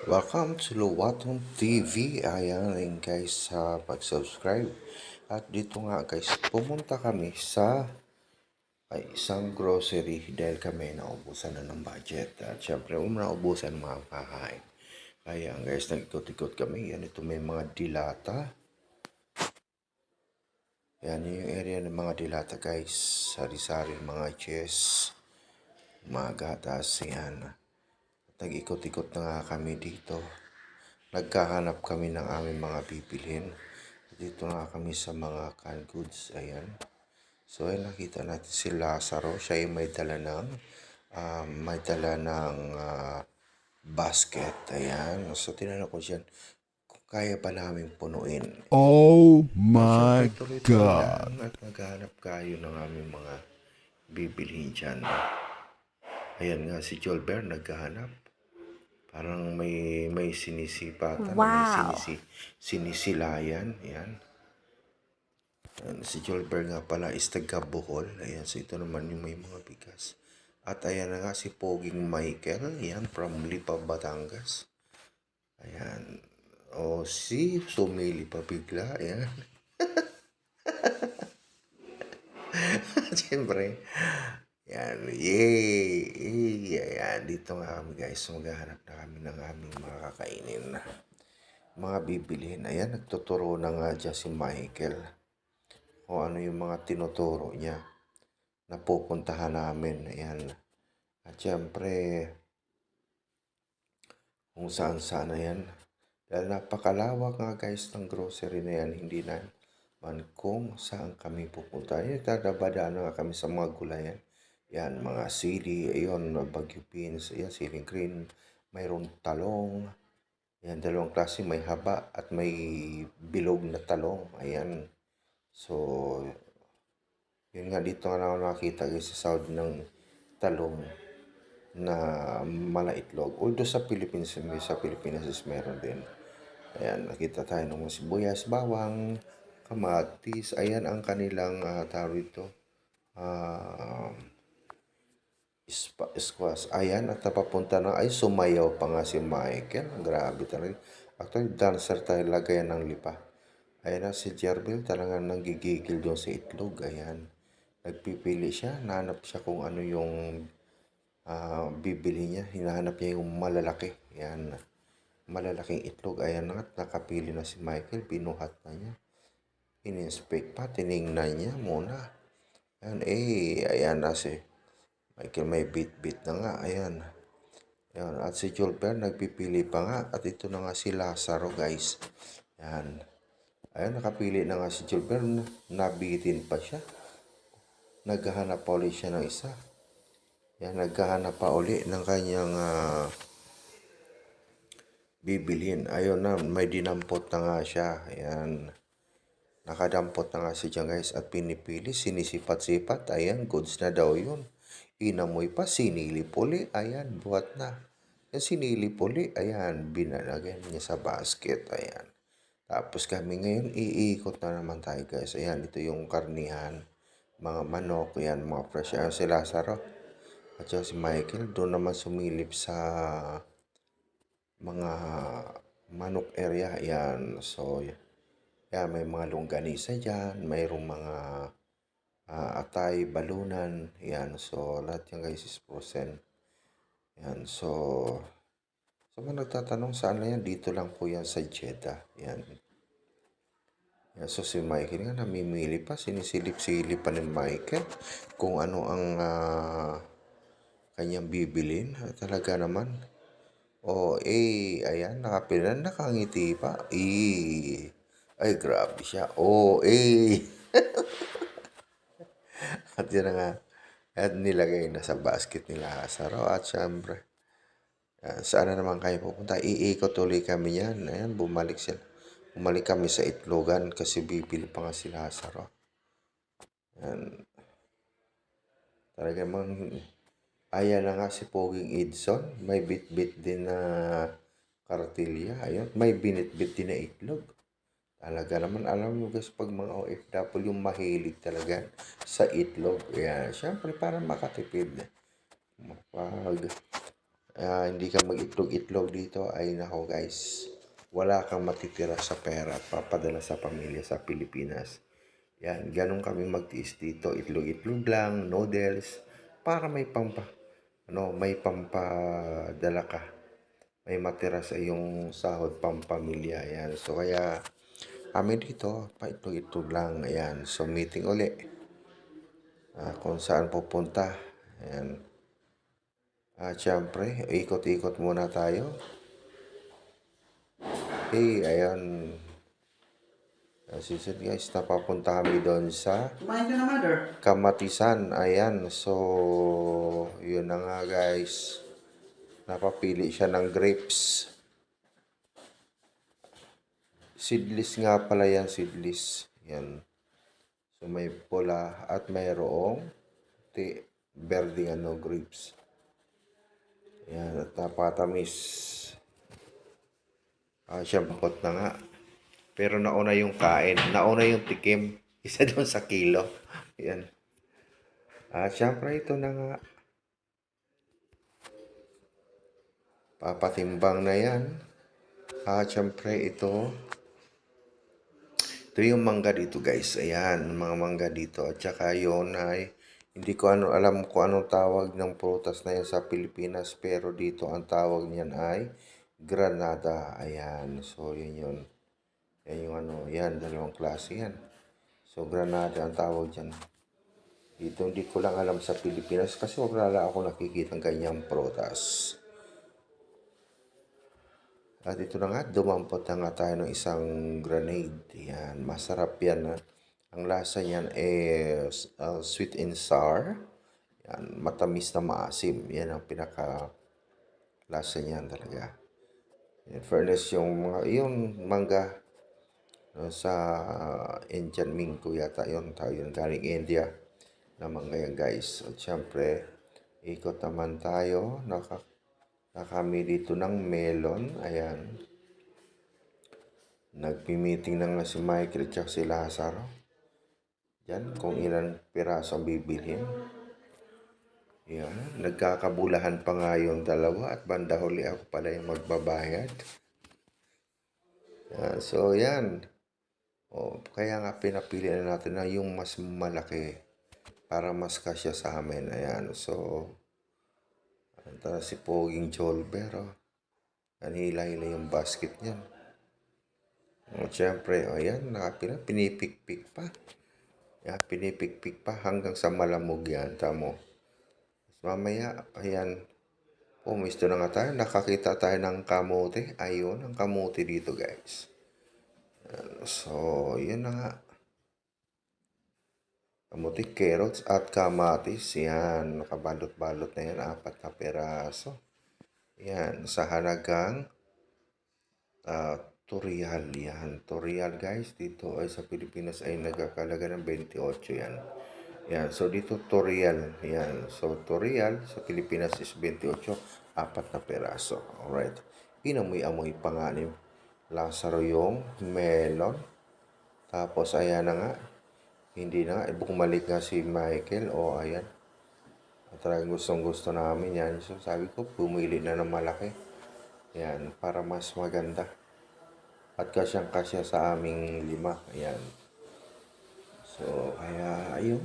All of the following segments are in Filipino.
Welcome to Luwatong TV. Ayan guys sa pag-subscribe. At dito nga guys, pumunta kami sa isang grocery dahil kami naubusan na ng budget. At syempre, naubusan mga kakain. Kaya guys, nag-ikot-ikot kami. Yan, ito may mga dilata. Yan yung area ng mga dilata guys. Sari-sari mga cheese, mga gatas. Yan. Nag-ikot-ikot na nga kami dito. Nagkahanap kami ng aming mga bibilhin. Dito na kami sa mga canned goods. Ayan. So, ay nakita natin si Lazaro. Siya ay may dala ng basket. Ayan. So, tinanong ko siya kung kaya pa namin punuin. Oh Siyempre, my tuloy-tuloy God. lang at naghahanap kayo ng aming mga bibilhin dyan. Ayan nga, si Jolbert naghahanap. Parang may sinisipatan, Wow! sinisilayan. Ayan. Si Jolbert nga pala is taga Bohol. Ayan, so ito naman yung may mga bigas. At ayan na nga si Poging Michael. Ayan, from Lipa, Batangas. Ayan. O si sumili pa bigla. Ayan. Siyempre. Ayan. Yay! Ayan, dito nga kami guys. Maghahanap na kami ng aming mga kakainin. Mga bibilihin. Ayan, nagtuturo na nga dyan si Michael. O ano yung mga tinuturo niya na pupuntahan namin. Ayan. At syempre, kung saan sana yan. Dahil napakalawak nga guys ng grocery na yan. Hindi na man kung saan kami pupunta. Ayan, dadabadaan na nga kami sa mga gulayan. Yan, mga sili, ayun, bagyo beans, ayan, siling green, mayroong talong. Ayan, dalawang klase, may haba at may bilog na talong. Ayan. So, yun nga dito nga ako nakakita guys sa Saudi ng talong na malaitlog. Although sa Pilipinas is meron din. Ayan, nakita tayo ng mga sibuyas, bawang, kamatis. Ayan ang kanilang tawag ito. Squash. Ayan, at napapunta na. Ay, sumayaw pa nga si Michael. Grabe talaga. Actually, dancer tayo lagayan ng lipa. Ayan na si Jerbil talagang nanggigigil doon sa itlog. Ayan. Nagpipili siya. Nahanap siya kung ano yung bibili niya. Hinahanap niya yung malalaki. Ayan. Malalaking itlog. Ayan na at nakapili na si Michael. Binuhat na niya. In-inspect pa. Tiningnan niya muna. Ayan. Ayan na si Michael. May bit-bit na nga. Ayan. Ayan. At si Jolbert nagpipili pa nga. At ito na nga si Lazaro guys. Ayan. Ayan, nakapili na nga si Gilbert. Nabitin pa siya. Naghahanap pa ulit siya ng isa. Ayan, naghahanap pa ulit ng kanyang bibilhin. Ayun na, may dinampot na nga siya. Ayan. Nakadampot na nga siya guys at pinipili. Sinisipat-sipat. Ayan, goods na daw yun. Inamoy pa, sinilip uli. Ayan, buhat na. Yan, sinilip uli. Ayan, binalagyan niya sa basket. Ayan. Tapos kami ngayon, iikot na naman tayo guys. Ayan, ito yung karnihan. Mga manok, yan, mga fresh. Ayan si Lazaro. At saka si Michael, doon naman sumilip sa mga manok area. Ayan, so, yan, may mga longganisa dyan. Mayroong mga atay, balunan. Ayan, so, lahat yan guys is frozen. Ayan, so, sa mga nagtatanong saan na yan, dito lang po yan sa Jeddah. Ayan. Yan, so si Michael nga namimili pa, sinisilip-silip pa ni Michael kung ano ang kanyang bibilin. Talaga naman. Ayan, nakapila, nakangiti pa. Ay, grabe siya. At yun na nga, at nilagay na sa basket nila Lazaro. At syempre, saan na naman kayo pupunta? Iikot ulit kami yan. Ayan, bumalik sila. Bumalik kami sa Itlogan kasi bibili pa nga si Lazaro. Ayan. Talaga mang ayan na nga si Poging Edson. May bit-bit din na kartilya. Ayun. May binit-bit din na itlog. Talaga naman, alam mo guys, pag mga OFW yung mahilig talaga sa itlog. Ayan. Siyempre, para makatipid. Mapag, hindi ka mag-itlog-itlog dito, ay nako guys, wala kang matitira sa pera at papadala sa pamilya sa Pilipinas. Yan, ganun kami magtiis dito. Itlog-itlog lang, noodles, para may pampadala ka. May matira sa iyong sahod pampamilya. Yan. So, kaya kami dito, paitlog-itlog lang. Ayan. So, meeting uli. Kung saan pupunta. Ayan. Siyempre, ikot-ikot muna tayo. Okay, ayan. Season guys, napapunta kami doon sa Kumain ka na, mother. Kamatisan. Ayan, so yun na nga guys. Napapili siya ng grapes. Seedless nga pala yan, seedless. Yan. So may pula at mayroong berdeng grapes. Yan, at napatamis. Siyempre na nga. Pero nauna yung kain. Nauna yung tikim. Isa doon sa kilo. Yan. Siyempre ito na nga. Papatimbang na yan. Siyempre ito yung mangga dito guys. Ayan, mga mangga dito. At saka yun ay, hindi ko alam kung anong tawag ng prutas na yan sa Pilipinas. Pero dito ang tawag niyan ay granada. Ayan, so yun yun. Yan yung yan, dalawang klase yan. So granada ang tawag dyan. Dito hindi ko lang alam sa Pilipinas kasi wala ako nakikita ng ganyang prutas. At ito na nga, dumampot na nga tayo ng isang grenade. Yan, masarap yan. Ang lasa niyan is sweet and sour. Yan, matamis na maasim. Yan ang pinaka lasa niyan talaga. In fairness, yung mangga sa Indian Mingo yata yun. Tayo yun, galing India na mangga yan guys. At syempre, ikot naman tayo. Kami dito ng melon. Ayan. Nagpi-meeting na nga si Michael at si Lazaro. Yan, kung ilan piraso ang bibilhin. Yan, nagkakabulahan pa nga yung dalawa at banda huli ako pala yung magbabayad. So yan. Kaya nga pinapili na natin na yung mas malaki para mas kasya sa amin. Ayan, so ito si Poging Jolber. Hila-hila yung basket niyan. Siyempre, ayan, pinipik-pik pa. Yan, pinipik-pik pa hanggang sa malamog yan. Tamo. Mamaya, ayan, pumisto na nga tayo. Nakakita tayo ng kamote. Ayun, ang kamote dito guys. So, yun na nga. Kamote, carrots at kamatis. Yan, nakabalot-balot na yan. 4 na peraso. Yan, sa halagang Torial yan. Torial guys, dito ay sa Pilipinas ay nagkakalaga ng 28 yan. Yan, so dito Torial. Yan, so Torial sa Pilipinas is 28, 4 na peraso. Alright. Pinamoy-amoy pa nga ni Lazaro yung melon. Tapos ayan na nga. Hindi na nga. Bumalik nga si Michael. Ayan. Talagang gustong-gusto namin yan. So sabi ko, pumili na ng malaki. Yan, para mas maganda. At kasyang-kasya sa aming 5. Ayan. So, kaya, ayun.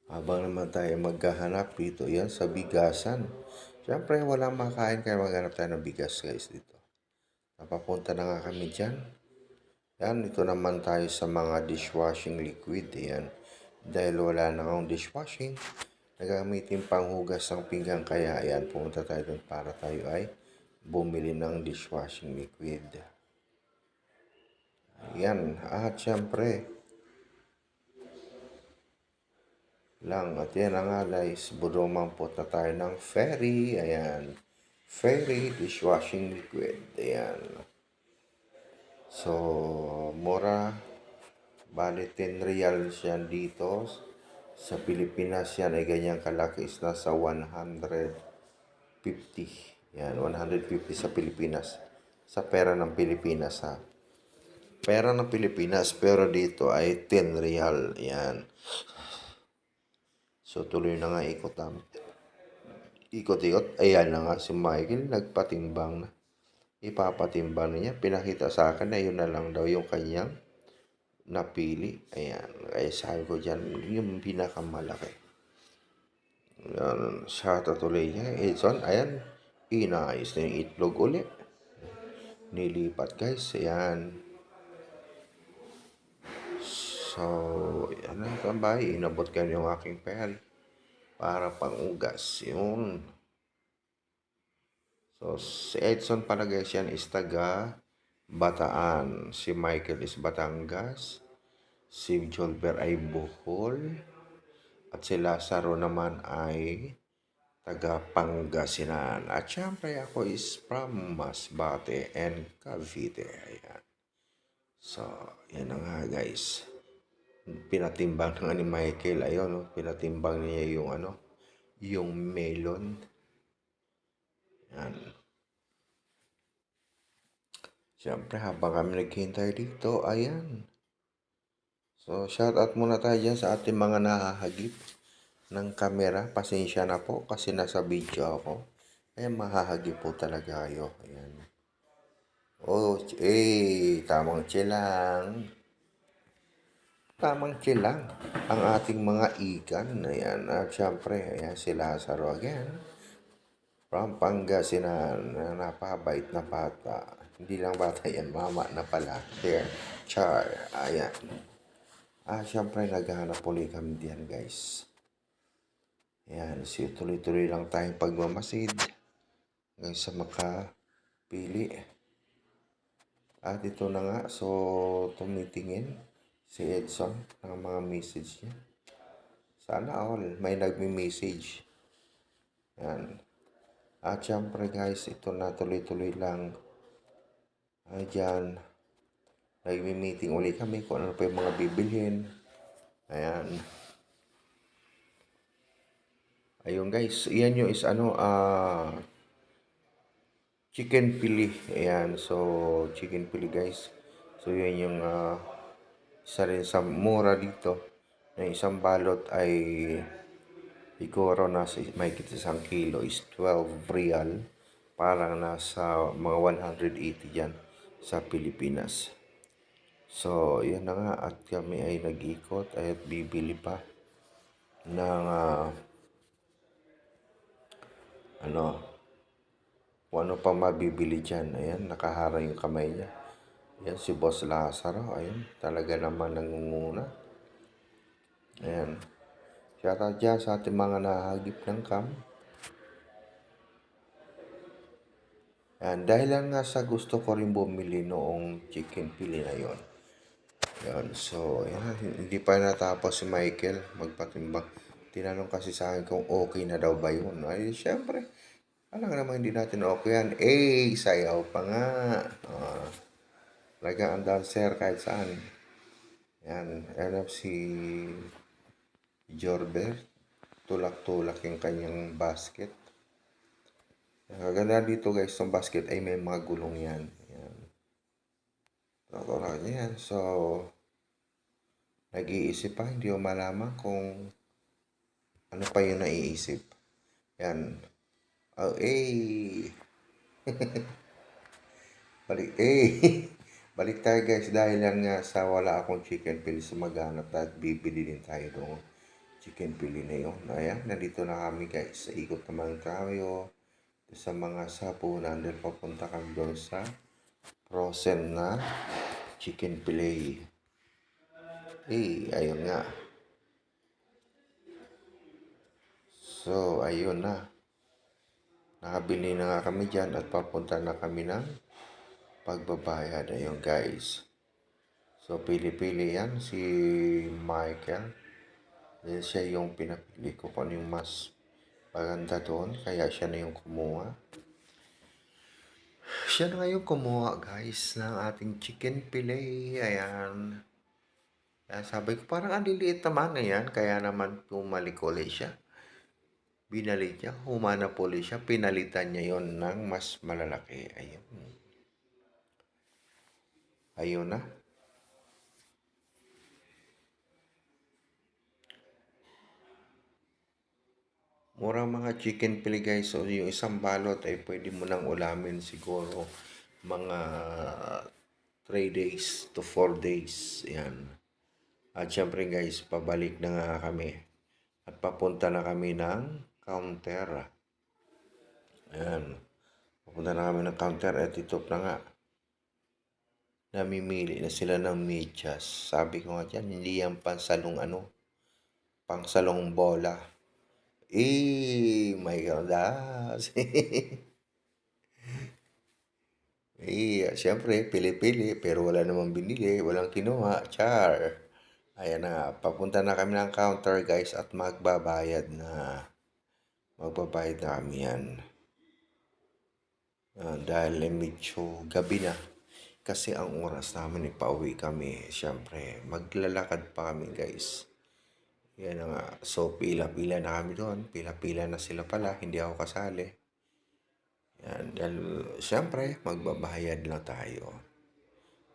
Habang naman tayo maghahanap dito, yan, sa bigasan. Siyempre, walang makain kaya maghanap tayo ng bigas, guys, dito. Napapunta na nga kami dyan. Yan, ito naman tayo sa mga dishwashing liquid. Yan. Dahil wala na akong dishwashing, nagamitin panghugas ng pinggan, kaya ayan, pumunta tayo doon para tayo ay bumili ng dishwashing liquid. Ayan, at syempre lang, at yan na nga guys, budumampot na tayo ng Fairy. Ayan, Fairy dishwashing liquid. Ayan, so mura, bali 10 reals yan dito. Sa Pilipinas yan ay ganyang kalaki is nasa 150. Yan, 150 sa Pilipinas. Sa pera ng Pilipinas ha. Pera ng Pilipinas pero dito ay 10 real. Yan. So tuloy na nga ikot namin. Ikot-ikot, ayan na nga si Michael nagpatimbang na. Ipapatimbang na niya. Pinakita sa akin na yun na lang daw yung kanyang napili. Ayan. Kaya sabi ko dyan, yung pinakamalaki. Ayan, sa tutuloy niya. Edson, ayan. Inayos na yung itlog ulit. Nilipat guys. Ayan. So, yan ang tambay. Inabot ko yung aking peri. Para pang-ugas. Yun. So, si Edson pala guys yan is taga Bataan. Si Michael is Batangas. Si Jolber ay Bohol. At si Lazaro naman ay taga Pangasinan. At syempre ako is from Masbate and Cavite. Ayan. So, yan na nga guys. Pinatimbang nga ni Michael. Ayun, no? Pinatimbang niya yung yung melon. Yan. Siyempre, habang kami naghihintay dito, ayan. So, shout out muna tayo dyan sa ating mga nahahagip ng kamera. Pasensya na po kasi nasa video ako. Ayan, mahahagip po talaga kayo. Ayan. Oh, tamang chilang. Tamang chilang ang ating mga ikan. Ayan, at syempre, ayan si Lazaro again. From Pangasinan, napabait na bata. Hindi lang bata yan, mama na pala. There, char, ayan. Syempre, naghahanap ulit kami diyan, guys. Ayan, tuloy-tuloy lang tayong pagmamasid. Hanggang sa makapili. At ito na nga, so, tumitingin si Edson ng mga message niya. Sana all, may nagme-message. Ayan. At syempre guys, ito na tuloy-tuloy lang. Diyan, nagmi-meeting ulit kami kung ano pa yung mga bibilhin. Ayan. Ayun guys, yan yung is chicken pili. Ayan, so chicken pili guys. So yun yung isa rin sa mura dito. Yung isang balot ay siguro nasa may isang kilo is 12 real. Parang nasa mga 180 dyan sa Pilipinas. So, yan na nga at kami ay nag-ikot at bibili pa ng kung ano pa mabibili dyan. Ayan, nakahara yung kamay niya. Ayan, si Boss Lazaro. Ayan, talaga naman nangunguna. Ayan. Shoutout dyan sa ating mga nahagip ng cam. Ayan, dahil lang nga sa gusto ko rin bumili noong chicken pili na yon. Ayan, so, ayan, hindi pa natapos si Michael magpatimbang. Tinanong kasi sa akin kung okay na daw ba yun. Ay, syempre, alam naman hindi natin okay yan. Sayaw pa nga. Talaga ang dancer kahit saan. Yan, NFC Jorber. Tulak-tulak yung kanyang basket. Kaganda dito guys, yung basket ay may mga gulong yan. Yan. Tulak yan. So, nag-iisip pa, hindi ko malaman kung ano pa yung naiisip. Yan. Oh, Balik, balik tayo guys dahil yan nga sa wala akong chicken pili sa maghanap at bibili din tayo doon chicken pili na yun. Ayan, nandito na kami guys. Sa ikot naman tayo sa mga sapunan din papunta kami doon sa frozen na chicken pili. Ayun nga. So, ayun na. Nakabili na nga kami dyan at papunta na kami ng pagbabayad. Ayun guys. So, pili-pili yan si Michael. Dahil siya yung pinapili ko kung ano yung mas maganda doon. Kaya siya na yung kumuha. Siya na nga yung kumuha guys ng ating chicken fillet. Ayan. Kaya sabi ko parang ang liliit naman. Ayan. Kaya naman pumalik ulit siya. Binalit niya. Humanap ulit siya. Pinalitan niya yon ng mas malalaki. Ayun. Ayun na. Mura mga chicken fillet guys. So yung isang balot ay pwede mo nang ulamin siguro mga 3 days to 4 days. Yan. At syempre guys, pabalik na nga kami. At papunta na kami ng counter. Ayan. Papunta na kami ng counter at ito na nga. Namimili na sila ng medyas. Sabi ko nga dyan, hindi yan pangsalong bola. My goodness. Siyempre, pili-pili, pero wala namang binili, walang kinuha, char. Ayan na nga, papunta na kami ng counter guys at magbabayad na. Magbabayad na kami yan. Dahil medyo gabi na. Kasi ang oras namin pauwi kami. Siyempre, maglalakad pa kami guys. Yan na nga. So, pila-pila na kami doon. Pila-pila na sila pala. Hindi ako kasali. Yan. Dahil, siyempre, magbabayad na tayo.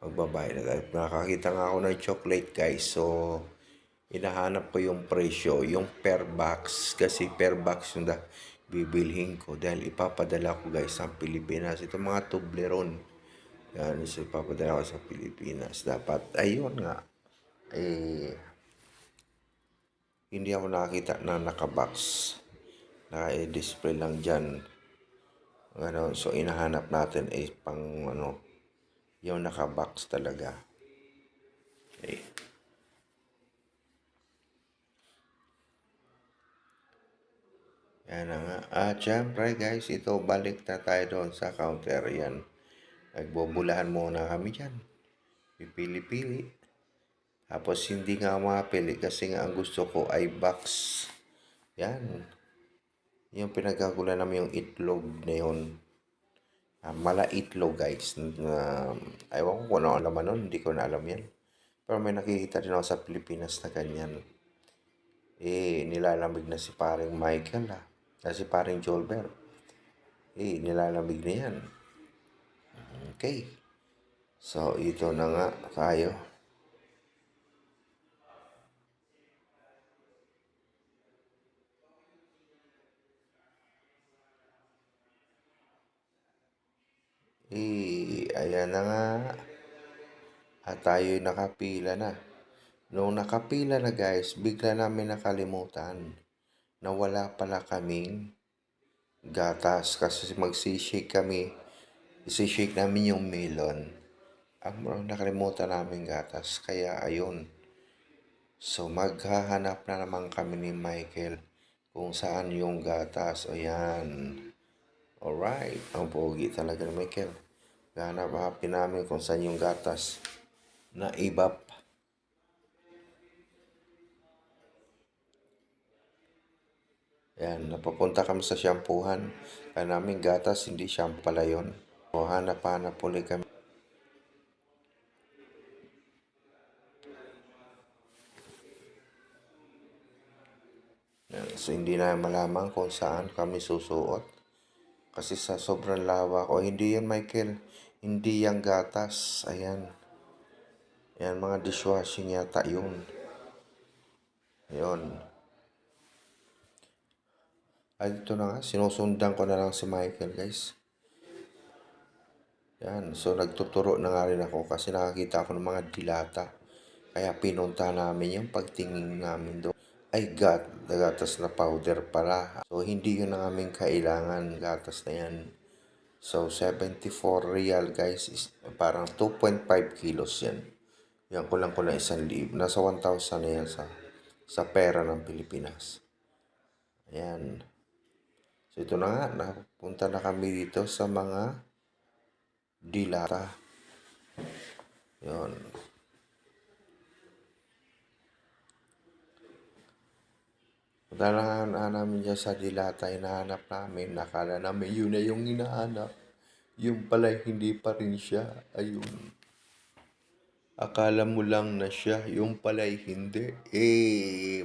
Magbabayad na tayo. Nakakita nga ako ng chocolate guys. So, hinahanap ko yung presyo. Yung per box. Kasi per box yung bibilhin ko. Dahil ipapadala ko guys sa Pilipinas. Ito mga Toblerone. Yan. So, ipapadala ko sa Pilipinas. Dapat, ayun nga. Hindi ako nakakita na nakabox. Naka-display lang dyan. So, inahanap natin ay pang yung nakabox talaga. Okay. Yan na nga. At syempre guys, ito balik na tayo doon sa counter. Yan. Nagbubulahan muna kami dyan. Pipili-pili. Tapos hindi nga mapili kasi nga ang gusto ko ay box. Yan. Yung pinagagulan namin yung itlog na yun. Mala itlog guys. Ewan ko kung ano alam nun. Hindi ko na alam yan. Pero may nakikita din ako sa Pilipinas na ganyan. Nilalamig na si paring Michael si paring Jolbert. Nilalamig na yan. Okay. So, ito na nga tayo. Ayan na nga. At tayo nakapila na. Nung nakapila na guys, bigla namin nakalimutan na wala pala kaming gatas kasi magsishake kami. Isishake namin yung melon. Ang nakalimutan namin gatas. Kaya ayun. So maghahanap na naman kami ni Michael kung saan yung gatas. Ayan. Alright. Ang pogi talaga ni Michael. Hanap-hanapin namin kung saan yung gatas na ibap. Yan, napapunta kami sa shampoohan. Kaya namin gatas, hindi shampoo pala yun. O, hanap-hanap ulit kami. Yan, so, hindi na malaman kung saan kami susuot. Kasi sa sobrang lawa ko, hindi yan Michael. Hindi yan gatas. Ayan. Yan, mga dishwashing yata yun. Ayun. Ay, ito na nga. Sinusundan ko na lang si Michael, guys. Yan. So, nagtuturo na nga rin ako kasi nakakita ako ng mga dilata. Kaya pinunta namin yung pagtingin namin doon. Ay, gatas na powder pala. So, hindi yun ang aming kailangan. Gatas na yan. So, 74 real, guys. Is parang 2.5 kilos yan. Yan, kulang-kulang 1,000. Nasa 1,000 na yan sa pera ng Pilipinas. Ayan. So, ito na nga. Napunta na kami dito sa mga dilata. Yun. Punta na namin dyan sa dilata. Hinahanap namin. Nakala namin yun na yung hinahanap. Yung pala hindi pa rin siya. Ayun. Akala mo lang na siya. Yung pala'y hindi.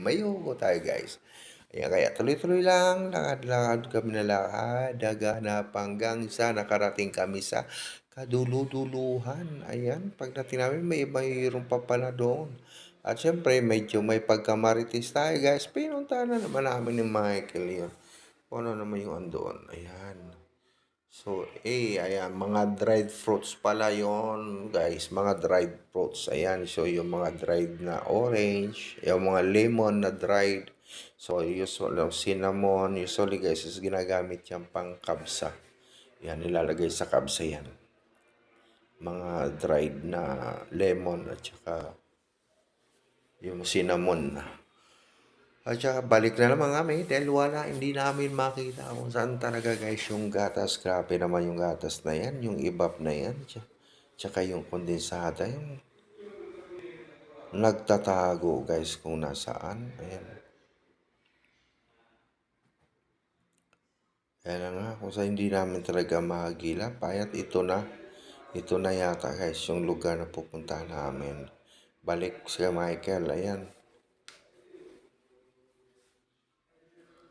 Mayoko tayo guys. Ayan, kaya tuloy-tuloy lang. Lakad-lakad kami na lakad. Daganap hanggang sa nakarating kami sa kaduluduluhan. Ayan, pagdating namin mayroon pa pala doon. At syempre, medyo may pagkamaritis tayo guys. Pinunta na naman namin ni Michael yun. Kung ano naman yung andoon. Ayan. So, ayan, mga dried fruits pala yon guys, mga dried fruits. Ayan, so yung mga dried na orange, yung mga lemon na dried. So, usually, yung cinnamon, usually guys, is ginagamit yan pang kabsa. Yan, nilalagay sa kabsa yan. Mga dried na lemon at saka yung cinnamon. At saka balik na naman kami dahil wala, hindi namin makita kung saan talaga guys yung gatas. Grabe naman yung gatas na yan, yung ibap na yan. Tsaka yung kondensada, yung nagtatago guys kung nasaan. Ayan. Ayan na nga, kung saan hindi namin talaga mahagilap. Payat ito na. Ito na yata guys yung lugar na pupunta namin. Balik si Michael, ayan.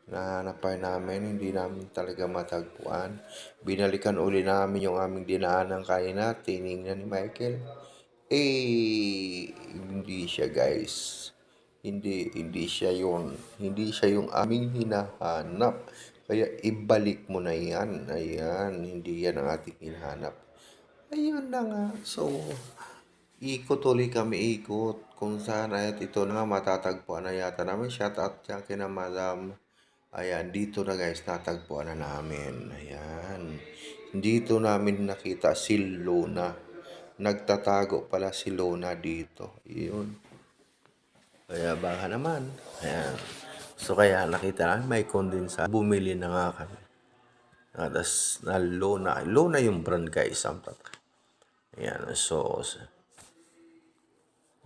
Nahanap pa namin, hindi namin talaga matagpuan. Binalikan uli namin yung aming dinaanan kanina. Tiningnan ni Michael. Hindi siya guys. Hindi siya yun. Hindi siya yung aming hinahanap. Kaya ibalik mo na yan. Ayan, hindi yan ang ating hinahanap. Ayun na nga. So, ikot ulit kami, ikot. Kung saan at ito na nga matatagpuan na yata namin. Shout out dyan kina Madam. Ayan, dito na guys, natagpuan na namin. Ayan. Dito namin nakita si Luna. Nagtatago pala si Luna dito. Yun. Kaya baka naman. Ayan. So kaya nakita namin may condensa. Bumili na nga kami. Tapos na Luna. Luna yung brand guys. Ayan. So,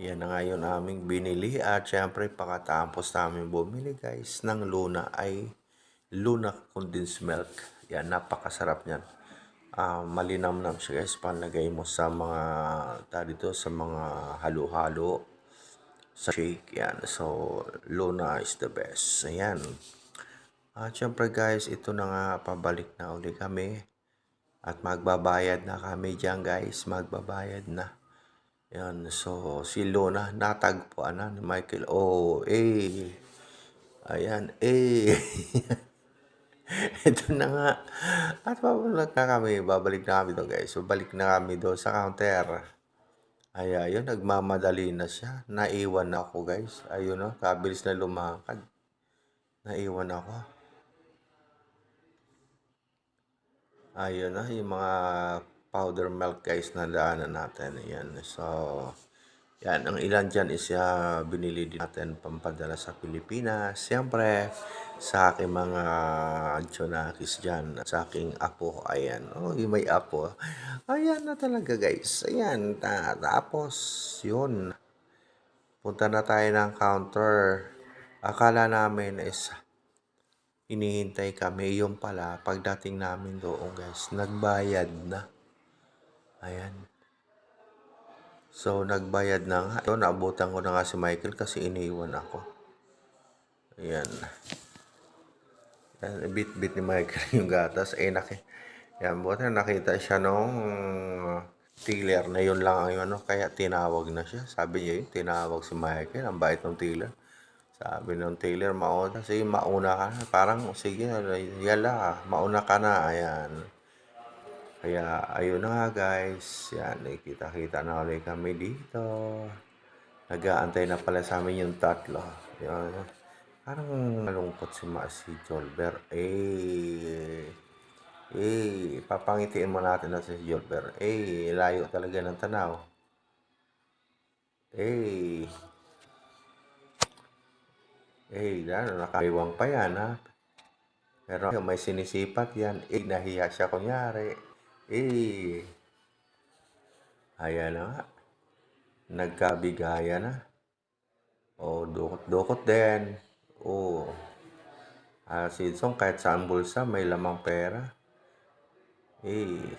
yan na nga yun aming binili. At syempre, pagkatapos namin bumili guys ng Luna ay Luna condensed milk. Yan, napakasarap niyan. Malinamnam siya guys. Panlagay mo sa mga, dito sa mga halo-halo, sa shake. Yan. So, Luna is the best. Ayan. At syempre guys, ito na nga, pabalik na uli kami. At magbabayad na kami dyan guys. Magbabayad na. Yan, so si Luna natagpuan na ni Michael. Ayan, ito na nga. At babalik na kami doon guys. So balik na kami doon sa counter. Ay, ayun, nagmamadali na siya. Naiwan na ako guys. Ayun no, kabilis na lumakad. Naiwan ako. Ayun na, yung mga powder milk guys na daanan natin. Ayan, so yan, ang ilan dyan is binili din natin pampadala sa Pilipinas. Siyempre, sa aking mga Anchonakis dyan, at sa aking apo, ayan. Oh, yung may apo. Ayan na talaga guys. Ayan, tapos, yun. Punta na tayo ng counter. Akala namin is inihintay kami. Yung pala, pagdating namin doon guys, nagbayad na. Ayan. So, nagbayad na nga. Ito, naabutan ko na nga si Michael kasi iniwan ako. Ayan. Bit-bit ni Michael yung gatas. Yan, buti nakita siya nung tiller na yun lang ang ano. Kaya tinawag na siya. Sabi niya yun, tinawag si Michael. Ang bait ng tiller. Sabi ng tiller, mauna. Sige, mauna ka na. Parang, sige, yala, mauna ka na. Ayan. Kaya, ayun na nga guys. Yan, kita-kita na ulit kami dito. Nag-aantay na pala sa amin yung tatlo. Yan. Parang malungkot si Jolber. Papangitiin mo natin na si Jolber. Layo talaga ng tanaw. Nakaiwang pa yan ha. Pero may sinisipat yan. Nahiya siya kunyari. Ayan na nga. Nagkabigaya na. Dukot-dukot din. Si Song kahit saan bulsa may lamang pera.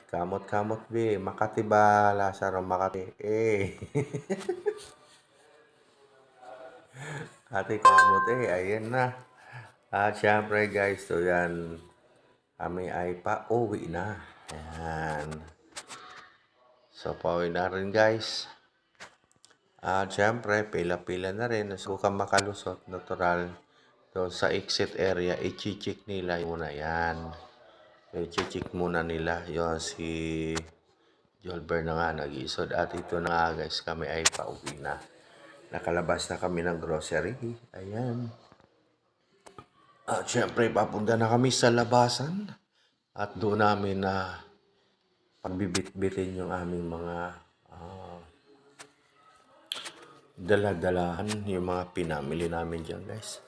Kamot-kamot be. Makati ba, Lazaro Makati? Ate kamot ayan na. At syempre guys, so yan. Kami ay pauwi na. Ayan. So pauwi na rin guys. At syempre, pila-pila na rin. So kung makalusot, natural. doon sa exit area, i-check nila muna yan. I-check muna nila yon si Jolber na nga nag-iisod. At ito na nga guys, kami ay pauwi na. Nakalabas na kami ng grocery. Ayan. At syempre, papunta na kami sa labasan. At doon namin na pagbibit-bitin yung aming mga dala-dalahan, yung mga pinamili namin dyan guys.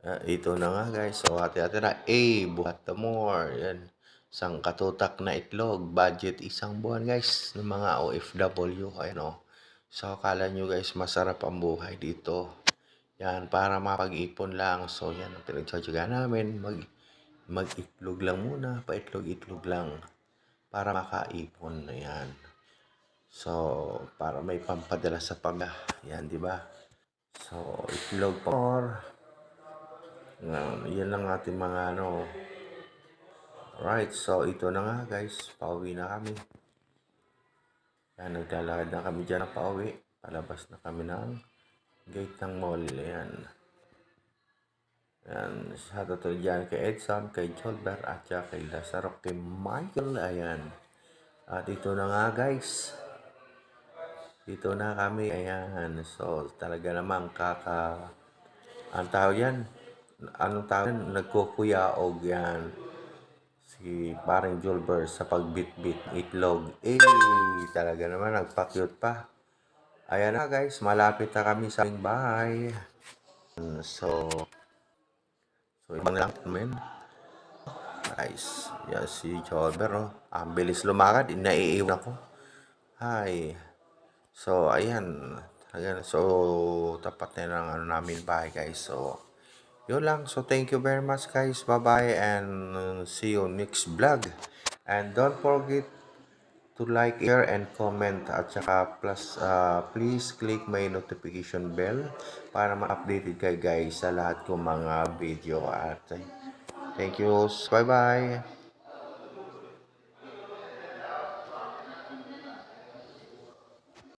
Ito na nga guys. So hati-hati na. Buhat the more. Yan. Isang katutak na itlog. Budget isang buwan guys. Ng mga OFW. Ayan o. So akala nyo guys masarap ang buhay dito. Yan. Para mapag-ipon lang. So yan ang pinagtsatsaga namin. Mag-itlog lang muna. Paitlog-itlog lang. Para makaipon. Ayan. So para may pampadala sa pamilya. Yan di ba? So itlog more. Yan lang ating mga ano. Right, so ito na nga guys, pauwi na kami. Yan, naglalakad na kami dyan na pauwi. Palabas na kami ng gate ng mall. Yan. Yan, sa totoo dyan kay Edson, kay Jolber, at kay Lazaro, kay Michael. Ayan. At ito na nga guys. Dito na kami. Ayan, so talaga namang ang tawag yan. Anong tawag yan? Nagkukuyaog yan. Si parang Jolber sa pagbitbit itlog. Talaga naman nagpa-cute pa. Ayan na guys, malapit na kami sa aming bahay. So ibang lang men. Guys, yan si Jolber oh. Ang bilis lumakad, naiiwan ako. Hi. So ayan. So tapat na lang ano namin bahay guys. So yun lang. So, thank you very much guys. Bye-bye and see you next vlog. And don't forget to like, share, and comment. At saka please click my notification bell para ma-updated kayo guys sa lahat kong mga video. At thank you. Bye-bye.